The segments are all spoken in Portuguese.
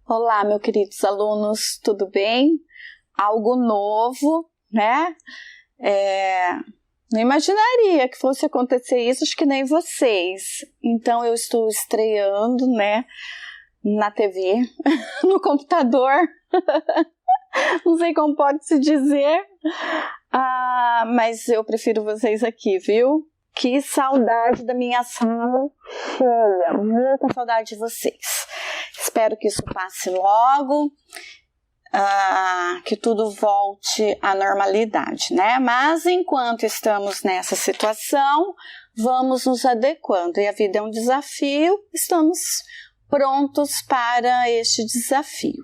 Olá, meus queridos alunos, tudo bem? Algo novo, né? Não imaginaria que fosse acontecer isso, acho que nem vocês. Então, eu estou estreando, né, na TV, no computador, não sei como pode se dizer, mas eu prefiro vocês aqui, viu? Que saudade da minha sala cheia, muita saudade de vocês. Espero que isso passe logo, que tudo volte à normalidade, né? Mas enquanto estamos nessa situação, vamos nos adequando. E a vida é um desafio, estamos prontos para este desafio.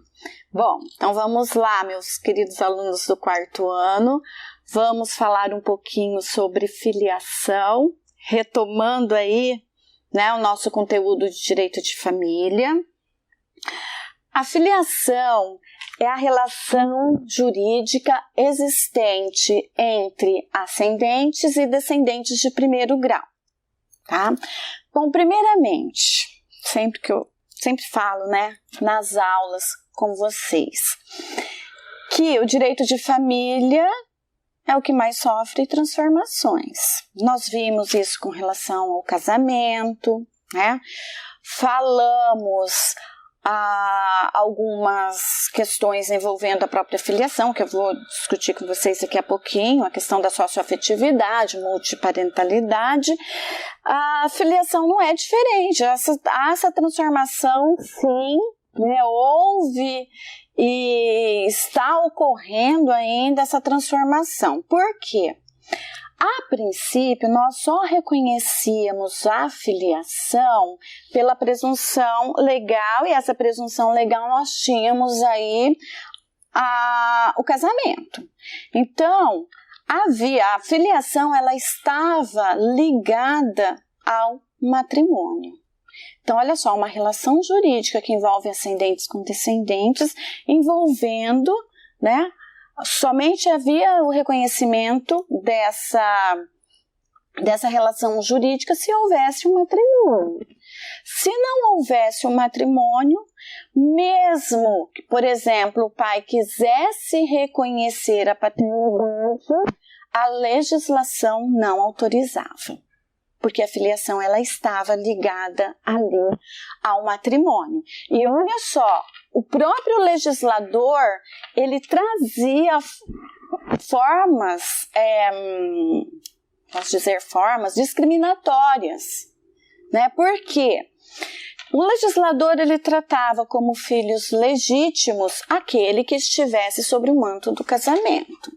Bom, então vamos lá, meus queridos alunos do 4º ano. Vamos falar um pouquinho sobre filiação, retomando aí, né, o nosso conteúdo de direito de família. A filiação é a relação jurídica existente entre ascendentes e descendentes de 1º grau, tá? Bom, primeiramente, sempre falo, né, nas aulas com vocês, que o direito de família é o que mais sofre transformações. Nós vimos isso com relação ao casamento, né? Falamos algumas questões envolvendo a própria filiação, que eu vou discutir com vocês daqui a pouquinho, a questão da socioafetividade, multiparentalidade. A filiação não é diferente, essa transformação, sim, né, houve e está ocorrendo ainda essa transformação. Por quê? A princípio, nós só reconhecíamos a filiação pela presunção legal, e essa presunção legal nós tínhamos aí o casamento. Então, a filiação ela estava ligada ao matrimônio. Então, olha só, uma relação jurídica que envolve ascendentes com descendentes, envolvendo, né? Somente havia o reconhecimento dessa relação jurídica se houvesse um matrimônio. Se não houvesse um matrimônio, mesmo que, por exemplo, o pai quisesse reconhecer a paternidade, a legislação não autorizava, porque a filiação ela estava ligada ali ao matrimônio. E olha só, o próprio legislador, ele trazia formas discriminatórias, né? Por quê? O legislador, ele tratava como filhos legítimos aquele que estivesse sob o manto do casamento.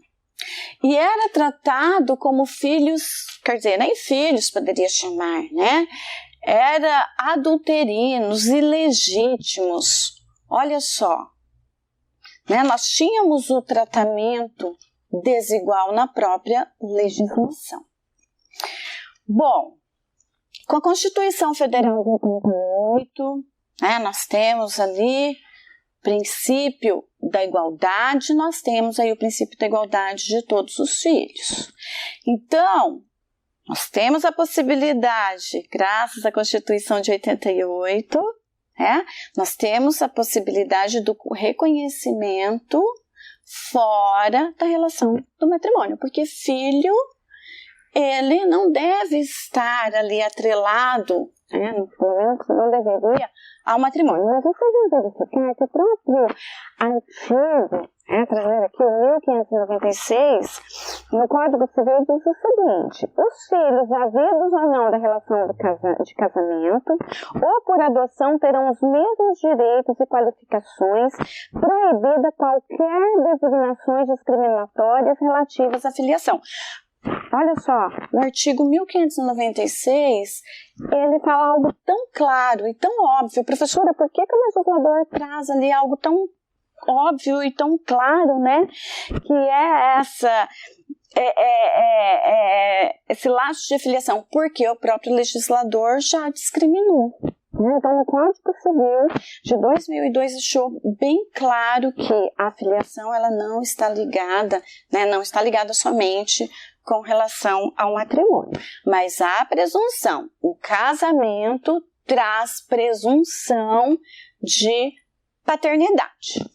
E era tratado como filhos, quer dizer, nem filhos poderia chamar, né? Era adulterinos, ilegítimos. Olha só, né? Nós tínhamos o tratamento desigual na própria legislação. Bom, com a Constituição Federal de 88, né, nós temos ali princípio da igualdade, nós temos aí o princípio da igualdade de todos os filhos. Então, nós temos a possibilidade, graças à Constituição de 88, nós temos a possibilidade do reconhecimento fora da relação do matrimônio, porque filho, ele não deve estar ali atrelado, né, não deveria ao matrimônio. Mas vocês vão verificar que o próprio artigo, trazendo aqui o 1596, no Código Civil diz o seguinte: os filhos, havidos ou não da relação de casamento ou por adoção, terão os mesmos direitos e qualificações, proibida qualquer designações discriminatórias relativas à filiação. Olha só, no artigo 1596, ele fala algo tão claro e tão óbvio. Professora, por que o legislador traz ali algo tão óbvio e tão claro, né? Que é esse laço de filiação? Porque o próprio legislador já discriminou. Então, no Código Civil de 2002 deixou bem claro que a filiação ela não está ligada, né, não está ligada somente com relação ao matrimônio, mas a presunção. O casamento traz presunção de paternidade.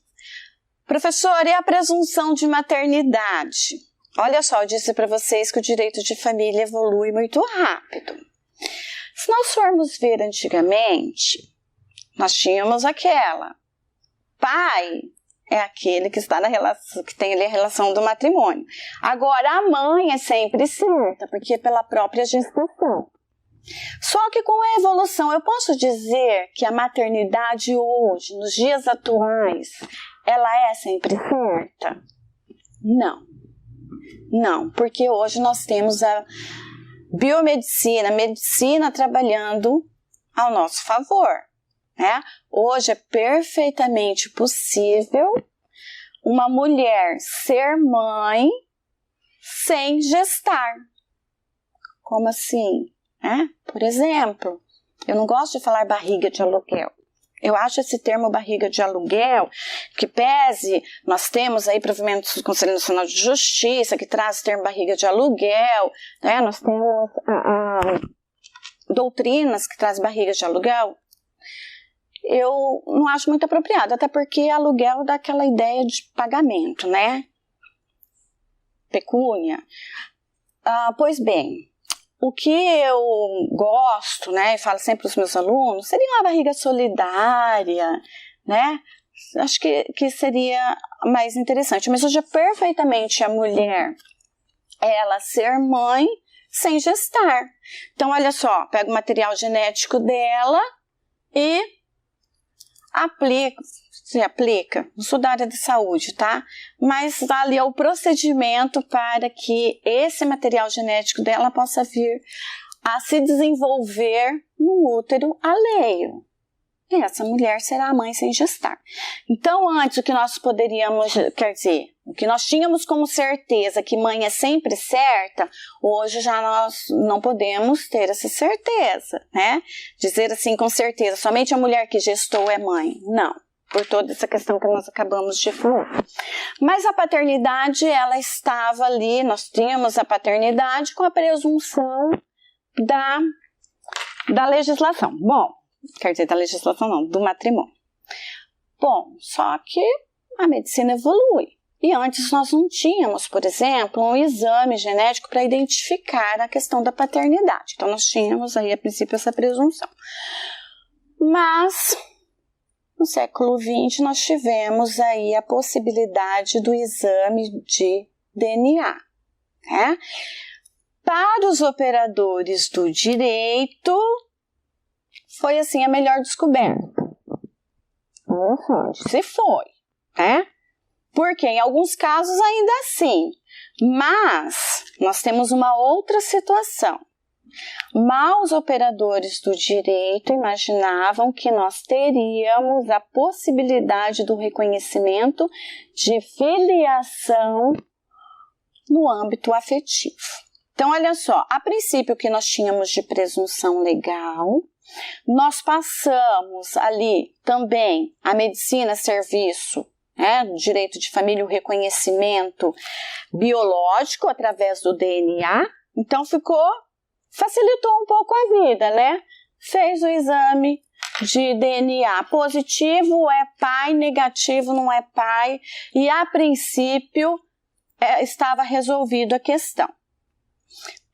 Professor, e a presunção de maternidade? Olha só, eu disse para vocês que o direito de família evolui muito rápido. Se nós formos ver antigamente, nós tínhamos aquela. Pai é aquele que está na relação, que tem ali a relação do matrimônio. Agora, a mãe é sempre certa, porque é pela própria gestação. Só que com a evolução, eu posso dizer que a maternidade hoje, nos dias atuais, ela é sempre certa? Não, porque hoje nós temos a biomedicina, a medicina trabalhando ao nosso favor, né? Hoje é perfeitamente possível uma mulher ser mãe sem gestar. Como assim? Por exemplo, eu não gosto de falar barriga de aluguel. Eu acho esse termo barriga de aluguel, que pese, nós temos aí provimentos do Conselho Nacional de Justiça, que traz o termo barriga de aluguel, né? Nós temos doutrinas que trazem barriga de aluguel. Eu não acho muito apropriado, até porque aluguel dá aquela ideia de pagamento, né? Pecúnia. Pois bem, o que eu gosto, né, e falo sempre para os meus alunos, seria uma barriga solidária, né? Acho que seria mais interessante. Mas hoje é perfeitamente a mulher, ela ser mãe sem gestar. Então, olha só, pega o material genético dela e aplica, não sou da área de saúde, tá? Mas ali é o procedimento para que esse material genético dela possa vir a se desenvolver no útero alheio. E essa mulher será a mãe sem gestar. Então, antes o que nós poderíamos, quer dizer, o que nós tínhamos como certeza que mãe é sempre certa, hoje já nós não podemos ter essa certeza, né? Dizer assim com certeza, somente a mulher que gestou é mãe. Não, por toda essa questão que nós acabamos de falar. Mas a paternidade, ela estava ali, nós tínhamos a paternidade com a presunção da legislação. Bom, quer dizer, da legislação não, do matrimônio. Bom, só que a medicina evolui. E antes nós não tínhamos, por exemplo, um exame genético para identificar a questão da paternidade. Então nós tínhamos aí a princípio essa presunção. Mas no século XX nós tivemos aí a possibilidade do exame de DNA, né? Para os operadores do direito, foi assim a melhor descoberta. Se foi, né? Porque em alguns casos ainda assim. Mas nós temos uma outra situação. Maus operadores do direito imaginavam que nós teríamos a possibilidade do reconhecimento de filiação no âmbito afetivo. Então, olha só, a princípio que nós tínhamos de presunção legal, nós passamos ali também a medicina serviço, né, direito de família, o reconhecimento biológico através do DNA, então facilitou um pouco a vida, né? Fez o exame de DNA, positivo é pai, negativo não é pai, e a princípio estava resolvido a questão.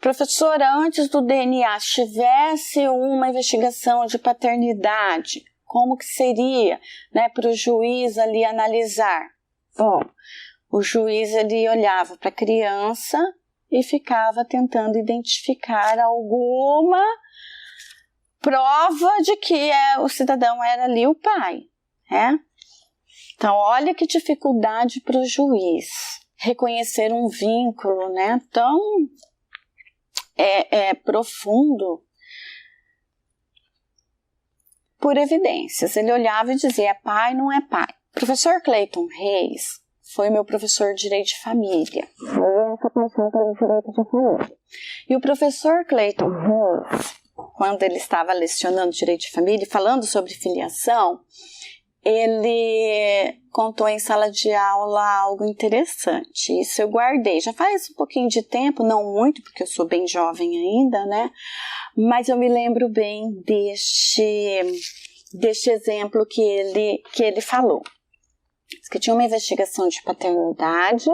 Professora, antes do DNA, se tivesse uma investigação de paternidade, como que seria, né, para o juiz ali analisar? Bom, o juiz ele olhava para a criança e ficava tentando identificar alguma prova de que o cidadão era ali o pai, né? Então, olha que dificuldade para o juiz reconhecer um vínculo, né, tão profundo por evidências. Ele olhava e dizia, é pai, não é pai. O professor Clayton Reis foi meu professor de Direito de Família. E o professor Clayton Reis, quando ele estava lecionando Direito de Família e falando sobre filiação, ele contou em sala de aula algo interessante. Isso eu guardei. Já faz um pouquinho de tempo, não muito, porque eu sou bem jovem ainda, né? Mas eu me lembro bem deste exemplo que ele falou. Diz que tinha uma investigação de paternidade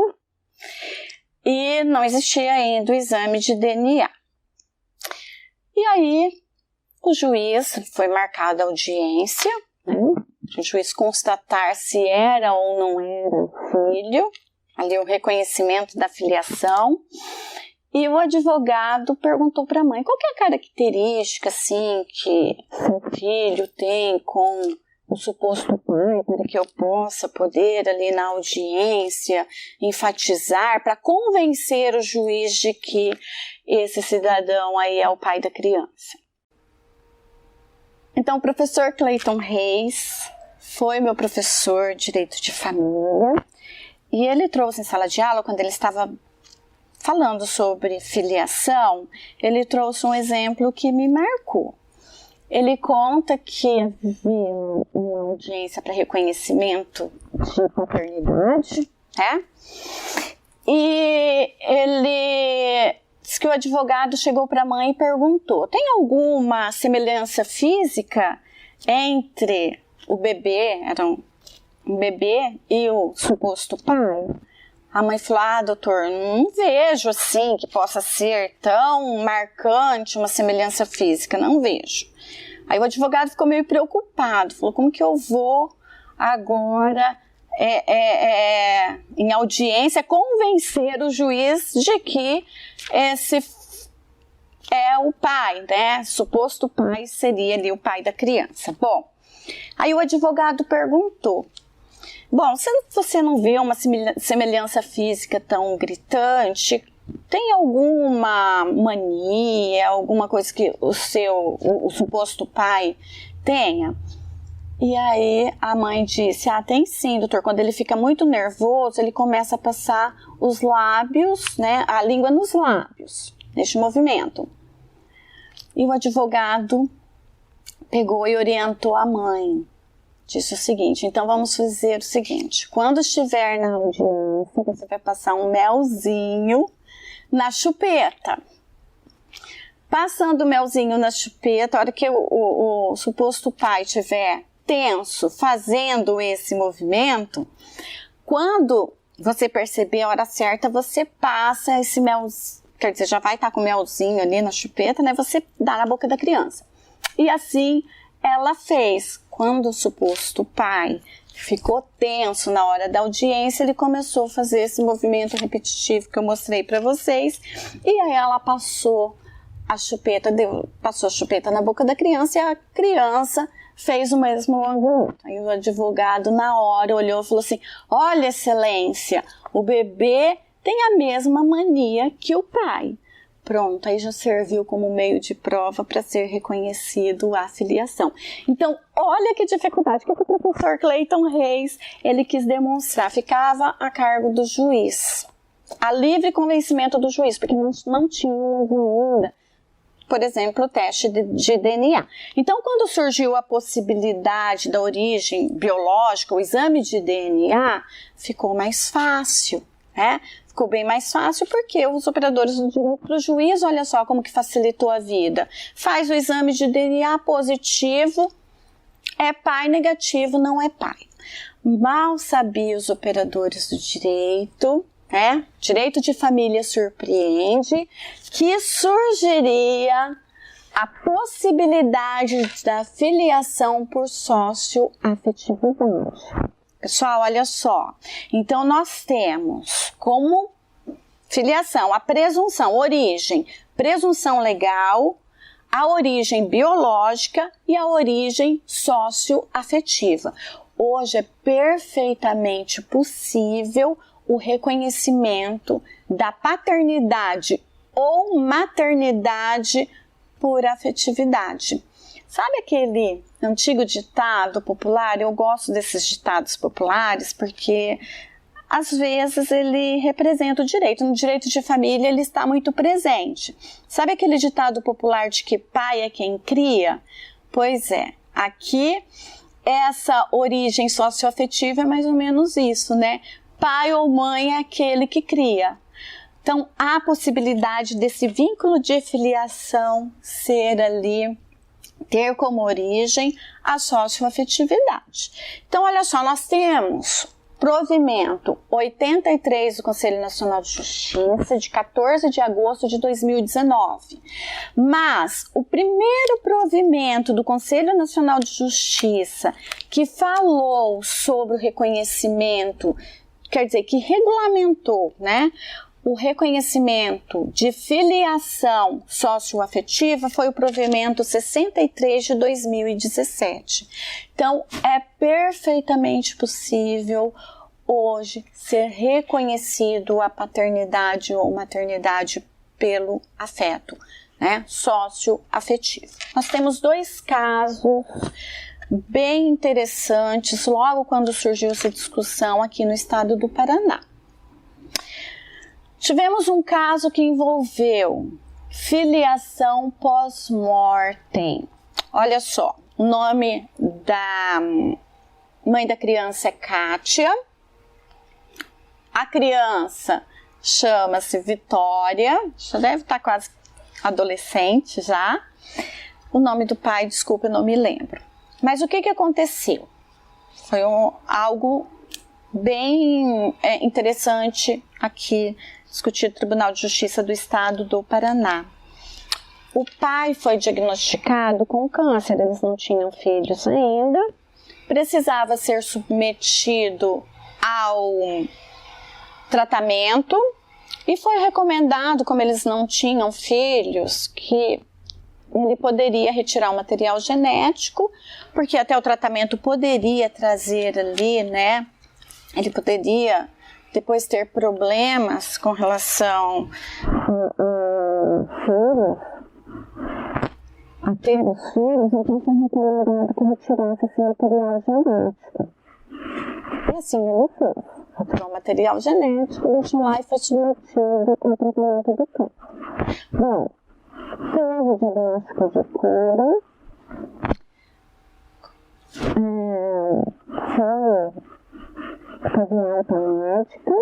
e não existia ainda o exame de DNA. E aí, o juiz, foi marcada a audiência, né? O juiz constatar se era ou não era filho, ali o reconhecimento da filiação, e o advogado perguntou para a mãe qual que é a característica assim, que o filho tem com o suposto pai, para que eu possa poder ali na audiência enfatizar, para convencer o juiz de que esse cidadão aí é o pai da criança. Então, o professor Clayton Reis foi meu professor de Direito de Família e ele trouxe em sala de aula, quando ele estava falando sobre filiação, ele trouxe um exemplo que me marcou. Ele conta que havia uma audiência para reconhecimento de paternidade, né? E ele diz que o advogado chegou para a mãe e perguntou: tem alguma semelhança física entre o bebê, era um bebê, e o suposto pai? A mãe falou: doutor, não vejo assim que possa ser tão marcante uma semelhança física, não vejo. Aí o advogado ficou meio preocupado, falou: como que eu vou agora, em audiência, convencer o juiz de que esse é o pai, né? Suposto pai seria ali o pai da criança. Bom, aí o advogado perguntou: bom, se você não vê uma semelhança física tão gritante, tem alguma mania, alguma coisa que o suposto pai tenha? E aí a mãe disse: tem sim, doutor. Quando ele fica muito nervoso, ele começa a passar os lábios, né, a língua nos lábios, neste movimento. E o advogado pegou e orientou a mãe. Disse o seguinte: então vamos fazer o seguinte, quando estiver na audiência, você vai passar um melzinho na chupeta. Passando o melzinho na chupeta, a hora que o suposto pai estiver tenso, fazendo esse movimento, quando você perceber a hora certa, você passa esse melzinho, quer dizer, já vai estar com o melzinho ali na chupeta, né? Você dá na boca da criança. E assim ela fez. Quando o suposto pai ficou tenso na hora da audiência, ele começou a fazer esse movimento repetitivo que eu mostrei para vocês, e aí ela passou a chupeta na boca da criança, e a criança fez o mesmo movimento. Aí o advogado na hora olhou e falou assim: olha, excelência, o bebê tem a mesma mania que o pai. Pronto, aí já serviu como meio de prova para ser reconhecido a filiação. Então, olha que dificuldade que o professor Clayton Reis, ele quis demonstrar. Ficava a cargo do juiz, a livre convencimento do juiz, porque não tinha ainda, por exemplo, o teste de DNA. Então, quando surgiu a possibilidade da origem biológica, o exame de DNA, ficou mais fácil, né? Ficou bem mais fácil porque os operadores do direito para o juiz, olha só como que facilitou a vida. Faz o exame de DNA positivo, é pai, negativo, não é pai. Mal sabiam os operadores do direito, né? Direito de família surpreende, que surgiria a possibilidade da filiação por sócio-afetividade. Pessoal, olha só, então nós temos como filiação a presunção, origem, presunção legal, a origem biológica e a origem socioafetiva. Hoje é perfeitamente possível o reconhecimento da paternidade ou maternidade por afetividade. Sabe aquele antigo ditado popular? Eu gosto desses ditados populares porque às vezes ele representa o direito. No direito de família ele está muito presente. Sabe aquele ditado popular de que pai é quem cria? Pois é, aqui essa origem socioafetiva é mais ou menos isso, né? Pai ou mãe é aquele que cria. Então há a possibilidade desse vínculo de filiação ser ali ter como origem a socioafetividade. Então, olha só, nós temos provimento 83 do Conselho Nacional de Justiça, de 14 de agosto de 2019. Mas o primeiro provimento do Conselho Nacional de Justiça que falou sobre o reconhecimento, quer dizer, que regulamentou, né, o reconhecimento de filiação socioafetiva foi o provimento 63 de 2017. Então, é perfeitamente possível hoje ser reconhecido a paternidade ou maternidade pelo afeto, né, socioafetivo. Nós temos 2 casos bem interessantes logo quando surgiu essa discussão aqui no estado do Paraná. Tivemos um caso que envolveu filiação pós-mortem. Olha só, o nome da mãe da criança é Kátia. A criança chama-se Vitória, já deve estar quase adolescente já. O nome do pai, desculpa, eu não me lembro. Mas o que aconteceu? Foi algo bem interessante aqui discutido no Tribunal de Justiça do Estado do Paraná. O pai foi diagnosticado com câncer, eles não tinham filhos ainda, precisava ser submetido ao tratamento e foi recomendado, como eles não tinham filhos, que ele poderia retirar o material genético, porque até o tratamento poderia trazer ali, né, ele poderia depois ter problemas com relação a ter os filhos, então foi recomendado que retirasse esse material genético. E assim ele fez. Retirou o material genético, deixou lá e foi submetido ao tratamento do câncer. Bom, teve o diagnóstico de cura, teve alta médica,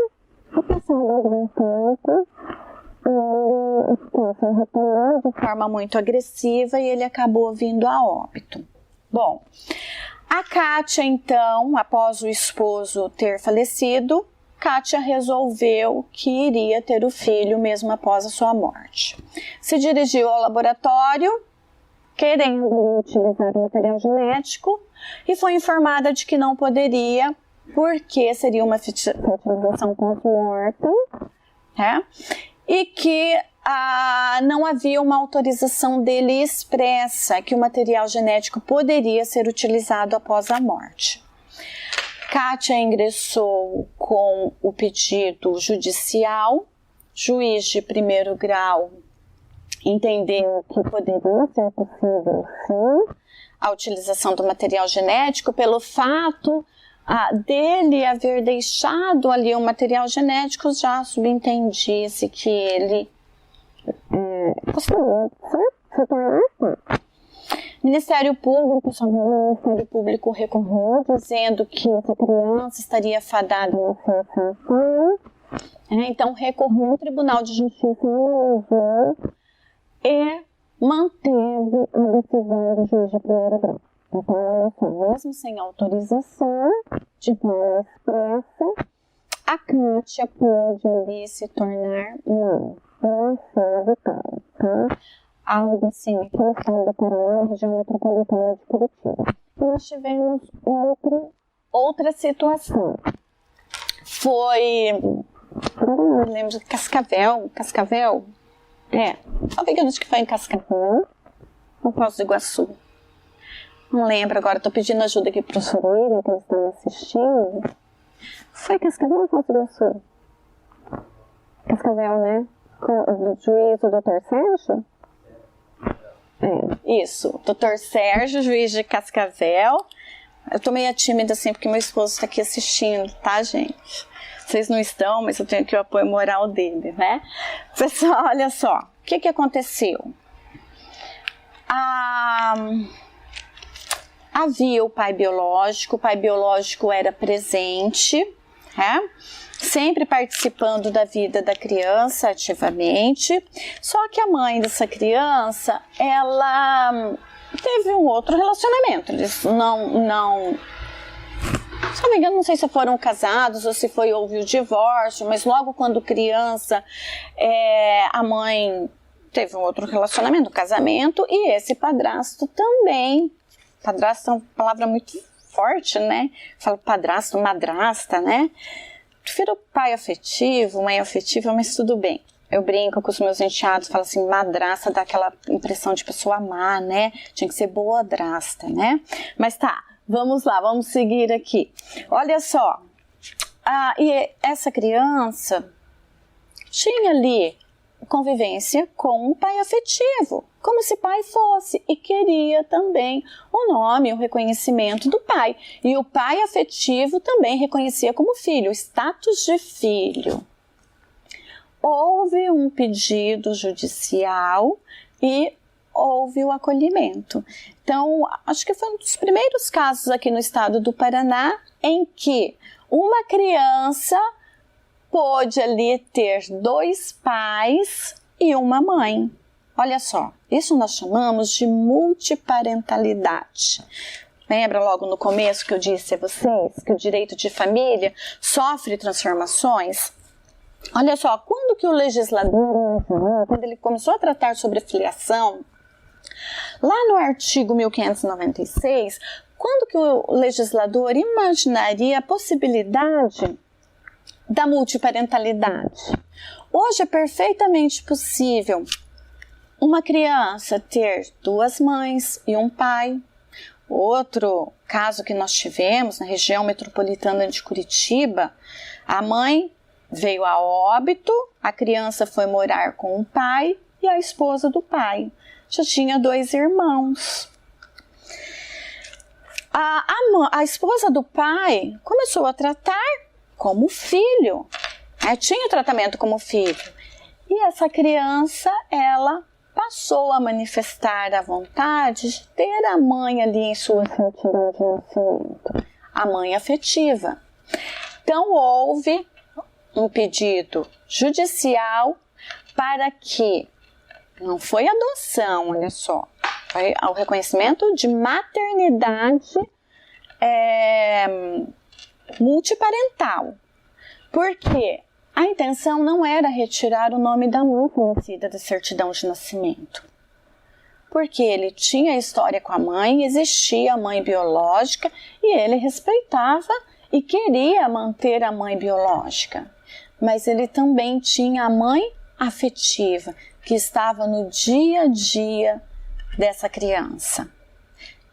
e passado algum tempo, o câncer retornou de forma muito agressiva e ele acabou vindo a óbito. Bom, a Kátia, então, após o esposo ter falecido, Kátia resolveu que iria ter o filho mesmo após a sua morte. Se dirigiu ao laboratório, querendo utilizar o material genético, e foi informada de que não poderia, porque seria uma fertilização pós-mortem, né? E que não havia uma autorização dele expressa que o material genético poderia ser utilizado após a morte. Kátia ingressou com o pedido judicial, juiz de primeiro grau entendeu que poderia ser possível, sim, a utilização do material genético pelo fato dele haver deixado ali o material genético, já subentendia-se que ele gostaria de se tornar pai. O Ministério Público recorreu, dizendo que essa criança estaria fadada a ser pai. Então, recorreu ao Tribunal de Justiça, analisou e manteve a decisão do juiz de primeiro grau. Então, olha só, mesmo sem autorização de forma expressa, a Kátia pôde ali se tornar mãe. Não foi a Vitória, tá? Algo assim, aqui no estado do Paraná, região metropolitana de Curitiba. E nós tivemos outra situação. Foi, não lembro, de Cascavel? Acho que foi em Cascavel, ou Foz do Iguaçu. Não lembro agora, estou pedindo ajuda aqui para o William, que eles estão assistindo. Foi Cascavel ou Foz do Iguaçu? Cascavel, né? O juiz, o Dr. Sérgio? Isso, Dr. Sérgio, juiz de Cascavel. Eu tô meio tímida assim, porque meu esposo está aqui assistindo, tá, gente? Vocês não estão, mas eu tenho aqui o apoio moral dele, né? Pessoal, olha só, o que aconteceu? Havia o pai biológico era presente, né? Sempre participando da vida da criança ativamente, só que a mãe dessa criança, ela teve um outro relacionamento. Eles não se não me engano, não sei se foram casados ou se houve o divórcio, mas logo quando criança, a mãe teve um outro relacionamento, um casamento, e esse padrasto também. Padrasto é uma palavra muito forte, né? Falo padrasto, madrasta, né? Prefiro pai afetivo, mãe afetiva, mas tudo bem. Eu brinco com os meus enteados, falo assim, madrasta dá aquela impressão de pessoa má, né? Tinha que ser boadrasta, né? Mas tá, vamos lá, vamos seguir aqui. Olha só, e essa criança tinha ali convivência com um pai afetivo, como se pai fosse, e queria também o nome, o reconhecimento do pai. E o pai afetivo também reconhecia como filho, o status de filho. Houve um pedido judicial e houve o acolhimento. Então, acho que foi um dos primeiros casos aqui no estado do Paraná em que uma criança pôde ali ter 2 pais e uma mãe. Olha só, isso nós chamamos de multiparentalidade. Lembra logo no começo que eu disse a vocês que o direito de família sofre transformações? Olha só, quando que o legislador, quando ele começou a tratar sobre a filiação, lá no artigo 1596, quando que o legislador imaginaria a possibilidade da multiparentalidade? Hoje é perfeitamente possível uma criança ter 2 mães e um pai. Outro caso que nós tivemos na região metropolitana de Curitiba, a mãe veio a óbito, a criança foi morar com o pai e a esposa do pai. Já tinha 2 irmãos. A esposa do pai começou a tratar como filho. Tinha o tratamento como filho. E essa criança, ela passou a manifestar a vontade de ter a mãe ali em sua certidão de nascimento. A mãe afetiva. Então, houve um pedido judicial para que, não foi adoção, olha só, foi o reconhecimento de maternidade multiparental. Porque a intenção não era retirar o nome da mãe conhecida da certidão de nascimento. Porque ele tinha história com a mãe, existia a mãe biológica e ele respeitava e queria manter a mãe biológica. Mas ele também tinha a mãe afetiva, que estava no dia a dia dessa criança.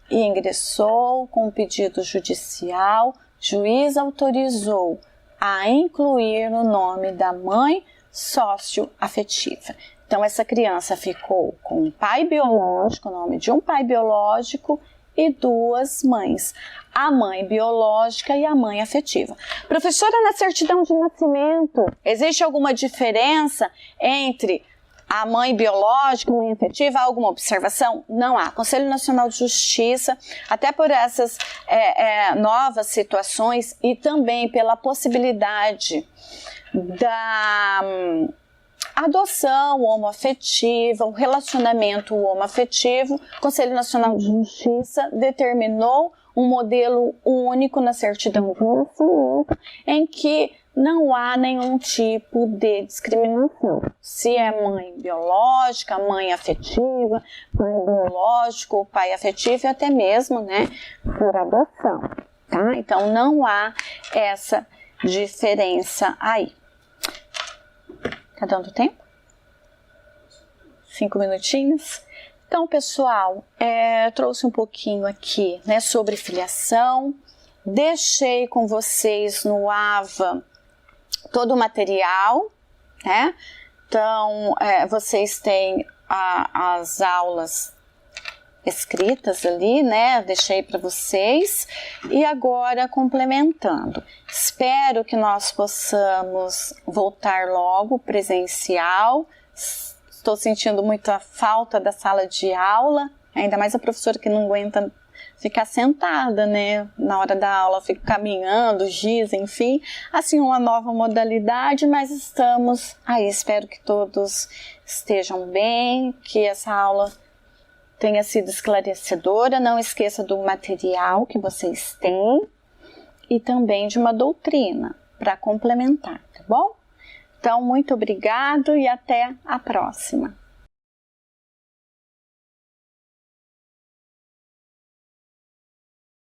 E ingressou com um pedido judicial, juiz autorizou a incluir o nome da mãe socioafetiva. Então, essa criança ficou com um pai biológico, o nome de um pai biológico e 2 mães, a mãe biológica e a mãe afetiva. Professora, na certidão de nascimento, existe alguma diferença entre a mãe biológica e a mãe afetiva? Há alguma observação? Não há. Conselho Nacional de Justiça, até por essas novas situações e também pela possibilidade da adoção homoafetiva, o relacionamento homoafetivo, o Conselho Nacional de Justiça determinou um modelo único na certidão de nascimento em que não há nenhum tipo de discriminação. Se é mãe biológica, mãe afetiva, pai biológico, pai afetivo e até mesmo, por adoção, tá? Então não há essa diferença aí. Tá dando tempo? 5 minutinhos? Então, pessoal, trouxe um pouquinho aqui, sobre filiação. Deixei com vocês no AVA todo o material, Então, vocês têm as aulas escritas ali, Deixei para vocês. E agora, complementando. Espero que nós possamos voltar logo presencial. Estou sentindo muita falta da sala de aula, ainda mais a professora que não aguenta ficar sentada, na hora da aula, fica caminhando, giz, enfim. Assim, uma nova modalidade, mas estamos aí. Espero que todos estejam bem, que essa aula tenha sido esclarecedora. Não esqueça do material que vocês têm e também de uma doutrina para complementar, tá bom? Então, muito obrigado e até a próxima.